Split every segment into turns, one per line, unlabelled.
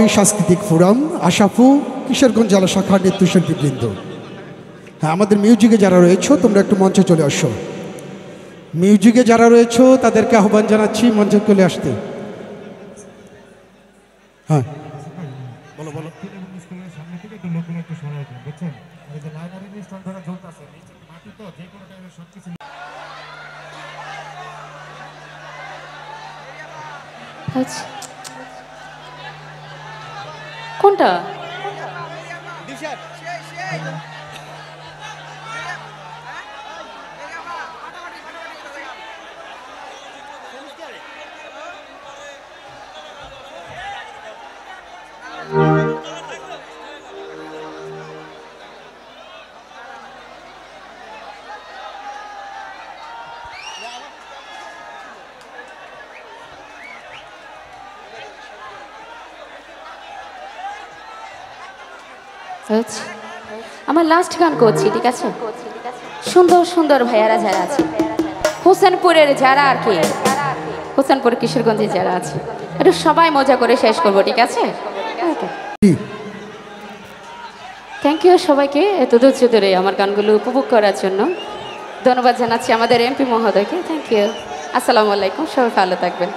অবকাঠামো সাংস্কৃতিক ফোরাম, আশাফু, কিশোরগঞ্জ জেলা শাখার নৃত্যশিল্পীবৃন্দ। হ্যাঁ, আমাদের মিউজিকে যারা রয়েছে তোমরা একটু মঞ্চে চলে আসো। মিউজিকে যারা রয়েছে তাদেরকে আহ্বান জানাচ্ছি মঞ্চে চলে আসতে। হ্যাঁ বলো বলো।
কোনটা? আমার লাস্ট গান করছি, ঠিক আছে? সুন্দর সুন্দর ভাইয়ারা যারা আছে, হোসেনপুরের যারা আর কি, হোসেনপুর কিশোরগঞ্জে যারা আছে, একটু সবাই মজা করে শেষ করবো, ঠিক আছে? থ্যাংক ইউ সবাইকে এত ধৈর্য ধরে আমার গানগুলো উপভোগ করার জন্য। ধন্যবাদ জানাচ্ছি আমাদের এমপি মহোদয়কে। Thank you. আসসালামু আলাইকুম, সবাই ভালো থাকবেন।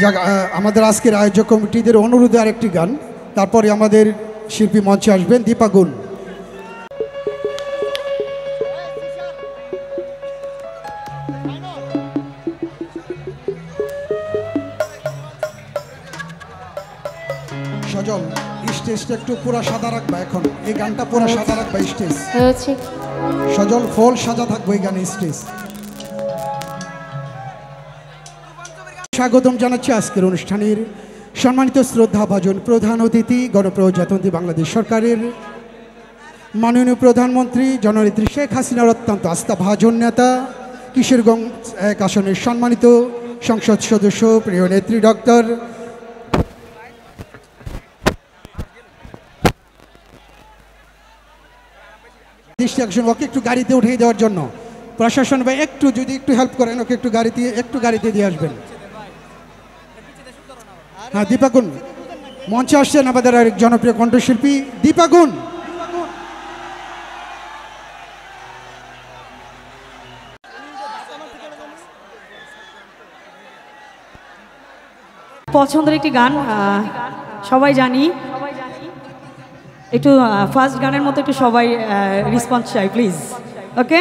যাক, আমাদের আজকের আয়োজক কমিটিদের অনুরোধে আরেকটি গান, তারপরে আমাদের শিল্পী মঞ্চে আসবেন দীপা গুণ। সজল, স্টেজটা একটু পুরা সাদা রাখবা, এখন এই গানটা পুরা সাদা রাখবা স্টেজ। সজল, ফল সাজা থাকবে এই গানে স্টেজ। স্বাগতম জানাচ্ছি আজকের অনুষ্ঠানের সম্মানিত শ্রদ্ধাভাজন প্রধান অতিথি, গণপ্রজাতন্ত্রী বাংলাদেশ সরকারের মাননীয় প্রধানমন্ত্রী জননেত্রী শেখ হাসিনার অত্যন্ত আস্থাভাজন নেতা, কিশোরগঞ্জ 1 আসনের সম্মানিত সংসদ সদস্য, প্রিয় নেত্রী ডক্টর দৃষ্টি আকর্ষণ। ওকে একটু গাড়িতে উঠিয়ে দেওয়ার জন্য প্রশাসন ভাই একটু যদি একটু হেল্প করেন, ওকে একটু গাড়িতে দিয়ে আসবেন। হ্যাঁ, দীপা গুণ মঞ্চে আসছেন আমাদের আরেক জনপ্রিয় কণ্ঠশিল্পী দীপা গুণ।
পছন্দের একটি গান, সবাই জানি, একটু ফার্স্ট গানের মতো একটু সবাই রেসপন্স চাই প্লিজ। ওকে।